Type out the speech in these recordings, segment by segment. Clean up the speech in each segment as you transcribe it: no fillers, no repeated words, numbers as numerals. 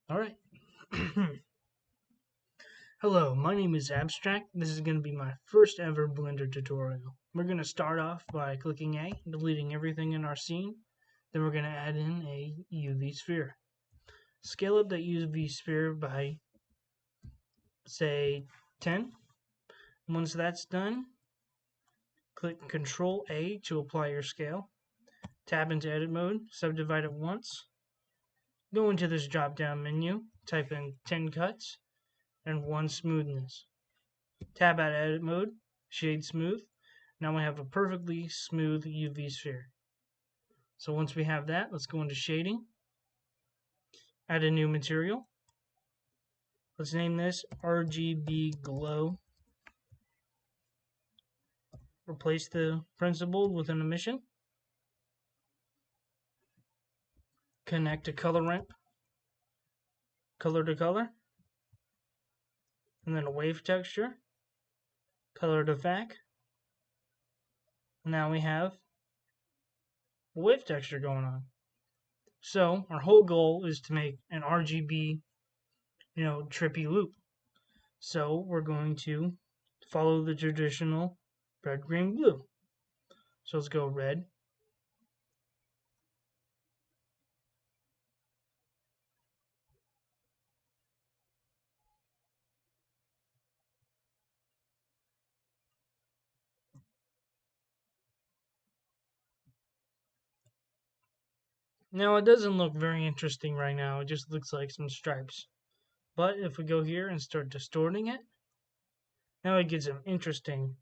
All right. Hello, my name is Abstract. This is going to be my first ever Blender tutorial. We're going to start off by clicking A, deleting everything in our scene. Then we're going to add in a UV sphere. Scale up that UV sphere by, say, 10. Once that's done, click Control A to apply your scale. Tab into Edit Mode, subdivide it once. Go into this drop down menu, type in 10 cuts and 1 smoothness. Tab out Edit Mode, Shade Smooth. Now we have a perfectly smooth UV sphere. So once we have that, let's go into Shading. Add a new material. Let's name this RGB Glow. Replace the principled with an emission. Connect a color ramp, color to color. And then a wave texture, color to vac. Now we have a wave texture going on. So our whole goal is to make an RGB, trippy loop. So we're going to follow the traditional red, green, blue. So let's go red. Now it doesn't look very interesting right now. It just looks like some stripes. But if we go here and start distorting it, now it gets interesting.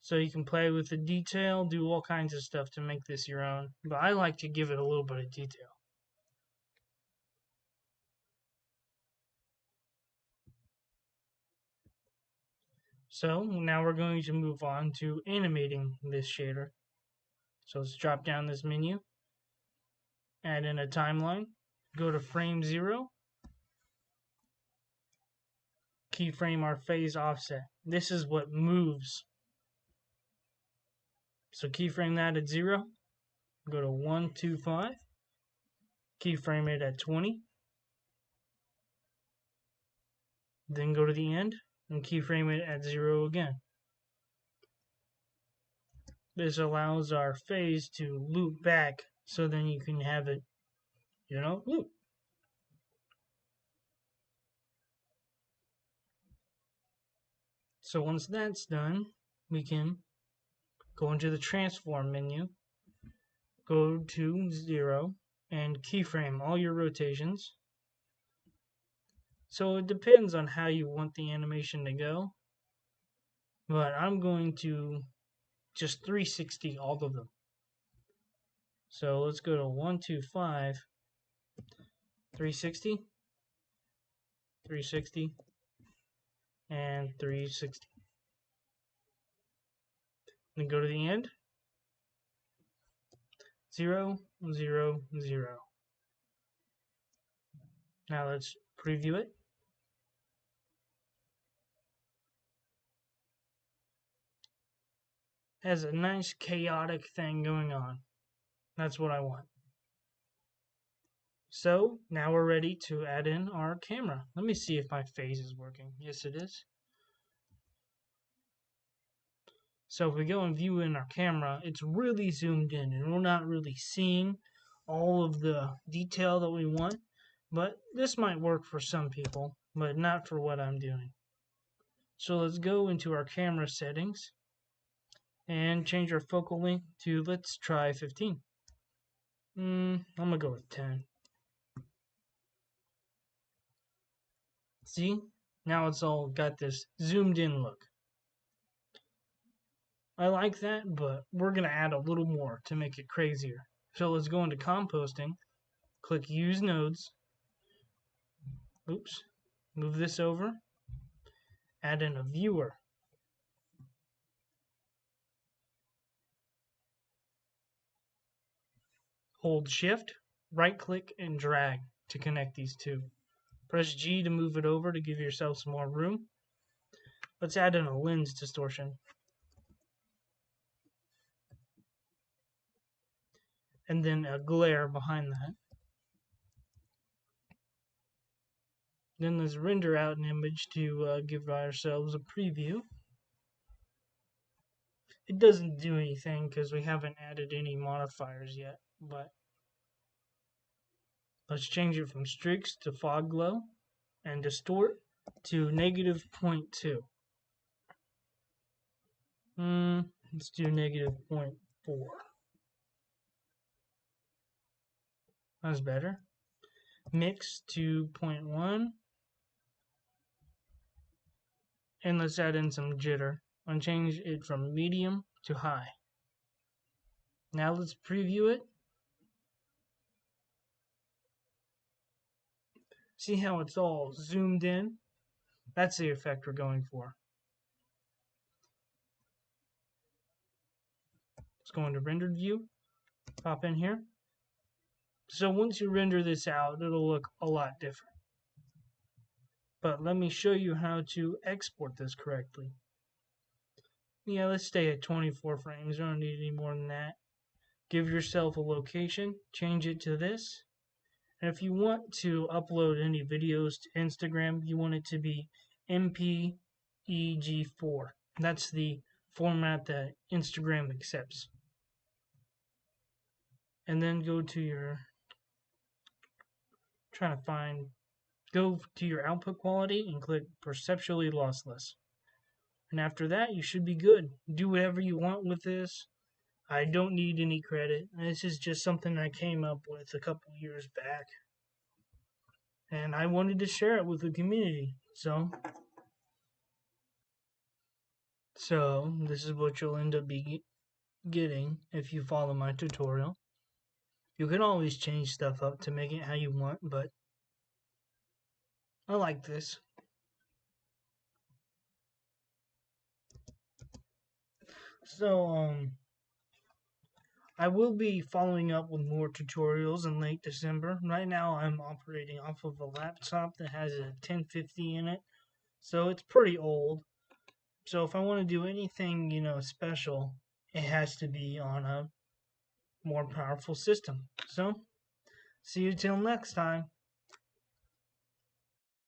So you can play with the detail, do all kinds of stuff to make this your own. But I like to give it a little bit of detail. So now we're going to move on to animating this shader. So let's drop down this menu, add in a timeline, go to frame 0, keyframe our phase offset. This is what moves. So keyframe that at 0, go to 125, keyframe it at 20, then go to the end and keyframe it at 0 again. This allows our phase to loop back, so then you can have it, loop. So once that's done, we can go into the transform menu, go to 0, and keyframe all your rotations. So it depends on how you want the animation to go, but I'm going to just 360 all of them. So let's go to 125, 360, 360, and 360. Then go to the end, 0, 0, 0. Now let's preview it. Has a nice chaotic thing going on. That's what I want. So now we're ready to add in our camera. Let me see if my phase is working. Yes, it is. So if we go and view in our camera, it's really zoomed in and we're not really seeing all of the detail that we want. But this might work for some people, but not for what I'm doing. So let's go into our camera settings and change our focal length to, let's try 15. I'm going to go with 10. See? Now it's all got this zoomed in look. I like that, but we're going to add a little more to make it crazier. So let's go into composting, click use nodes. Oops. Move this over. Add in a viewer. Hold shift, right click, and drag to connect these two. Press G to move it over to give yourself some more room. Let's add in a lens distortion. and then a glare behind that. Then let's render out an image to give ourselves a preview. It doesn't do anything because we haven't added any modifiers yet, but let's change it from streaks to fog glow and distort to -0.2. Let's do -0.4. That's better. Mix to 0.1. And let's add in some jitter and change it from medium to high. Now let's preview it. See how it's all zoomed in? That's the effect we're going for. Let's go into rendered view, pop in here. So once you render this out, it'll look a lot different. But let me show you how to export this correctly. Yeah, let's stay at 24 frames. I don't need any more than that. Give yourself a location, change it to this. And if you want to upload any videos to Instagram, you want it to be MPEG4. That's the format that Instagram accepts. And then go to your, go to your output quality and click perceptually lossless. And after that, you should be good. Do whatever you want with this. I don't need any credit. This is just something I came up with a couple years back. And I wanted to share it with the community. So this is what you'll end up getting if you follow my tutorial. You can always change stuff up to make it how you want, but I like this. So, I will be following up with more tutorials in late December. Right now, I'm operating off of a laptop that has a 1050 in it, so it's pretty old. So if I want to do anything, special, it has to be on a more powerful system. So, see you till next time.